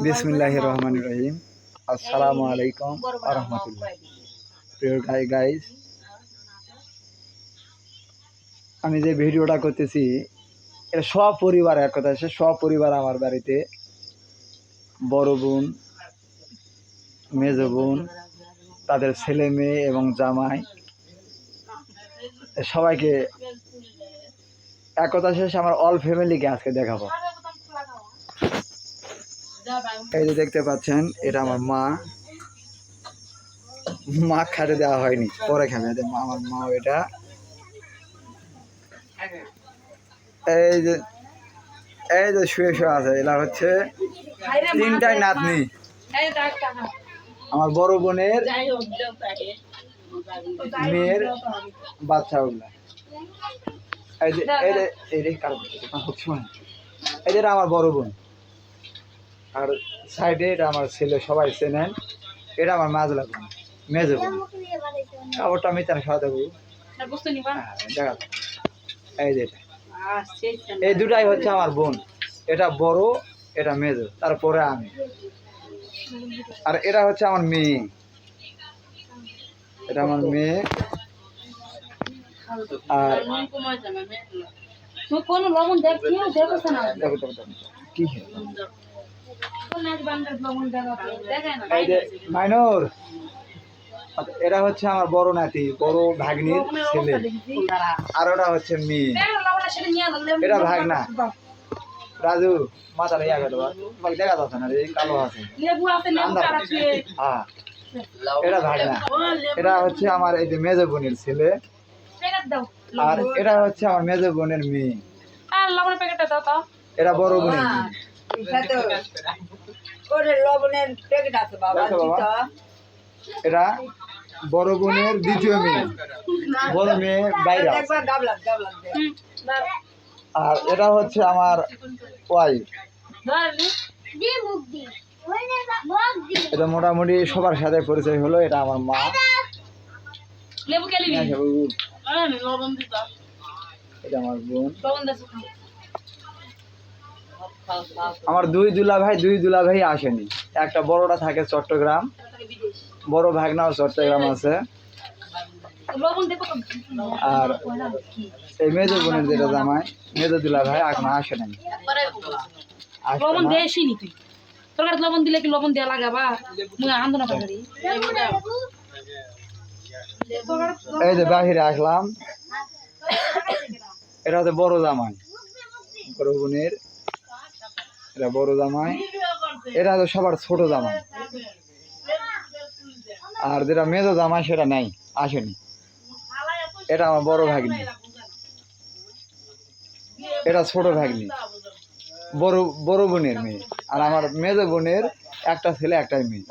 বিসমিল্লাহির রহমানির রহিম। আসসালামু আলাইকুম ওয়া রাহমাতুল্লাহ। প্রিয় গাইস, আমি যে ভিডিওটা করতেছি এটা সব পরিবার, এক কথা আছে সব পরিবার আমার বাড়িতে, বড় বোন, মেজ বোন, তাদের ছেলে মেয়ে এবং জামাই, সবাইকে এক কথা শেষ আমার অল ফ্যামিলিকে আজকে দেখাবো। এই যে দেখতে পাচ্ছেন, এটা আমার মা খাটে দেওয়া হয়নি, পরে খাবে আমার মা। এটা এই যে শুয়ে শুয়ে আছে, এরা হচ্ছে তিনটাই নাতনি, আমার বড় বোনের মেয়ের বাচ্চা ওগুলা। এই যে আমার বড় বোন, আর সাইডে এটা আমার ছেলে, সবাই চেনেন। এটা আমার মাঝলা বোন, মেজো বোন। কাপড়টা আমি তার সাথে দেবো, দেখা। এই যে এই দুটাই হচ্ছে আমার বোন, এটা বড়, এটা মেজো, তারপরে আমি। আর এটা হচ্ছে আমার মেয়ে, এটা আমার মেয়ে। আর কি মাইনর, এটা হচ্ছে আমার বড় নাতি, বড় ভাগ্নির ছেলে। আর ওটা হচ্ছে মেয়ে, এটা ভাগনা। রাজু মাথাটা ইয়া করে দেওয়া, তোমাকে দেখা যাচ্ছে না, এই কালো আছে। হ্যাঁ, এটা ভাগনা। এটা হচ্ছে আমার এই যে মেজো বোনের ছেলে, আর এটা হচ্ছে আমার মেজো বোনের মেয়ে। এটা বড় বোনের মেয়ে। এটা বড় বোনের দ্বিতীয় মেয়ে, বড় মেয়ে বাইরে। আর এটা হচ্ছে আমার ওয়াইফ। এটা মোটামুটি সবার সাথে পরিচয় হলো। এটা আমার মা, এটা আমার বোন। আমার দুই দুলা ভাই আসেনি। একটা বড়টা থাকে চট্টগ্রাম, বড় ভাগনাও চট্টগ্রাম আছে। আর এই মেজো বোনের যেটা জামাই, মেজো দুলা ভাই এখনো আসে নাই। লবণ দিলে কি লবণ দেওয়া লাগাবা? এই যে বাহিরে আসলাম, এটা হচ্ছে বড় জামাই, বড় বোনের। এটা বড় জামাই, এটা হচ্ছে সবার ছোট জামাই। আর যেটা মেজো জামাই সেটা নাই, আসেনি। এটা আমার বড় ভাগ্নি, এটা ছোট ভাগ্নি, বড় বোনের মেয়ে। আর আমার মেজো বোনের একটা ছেলে, একটাই মেয়ে।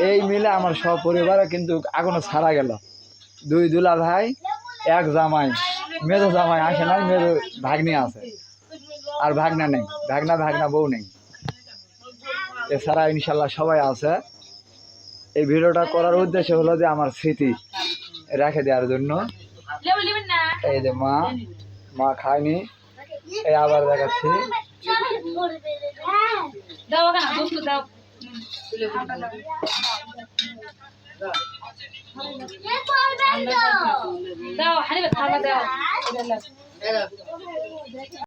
এই মিলে আমার সব পরিবার কিন্তু এখনো ছাড়া গেল। দুই দুলা ভাই, এক জামাই, মেজো জামাই আসে নাই, মেজো ভাগ্নি আছে। আর ভাগনা নেই, ভাগনা বউ নেই। এছাড়া ইনশাল্লাহ সবাই আছে। এই ভিডিওটা করার উদ্দেশ্য হলো যে আমার স্মৃতি রেখে দেওয়ার জন্য। এই যে মা খায়নি, এই আবার দেখাচ্ছি। দাও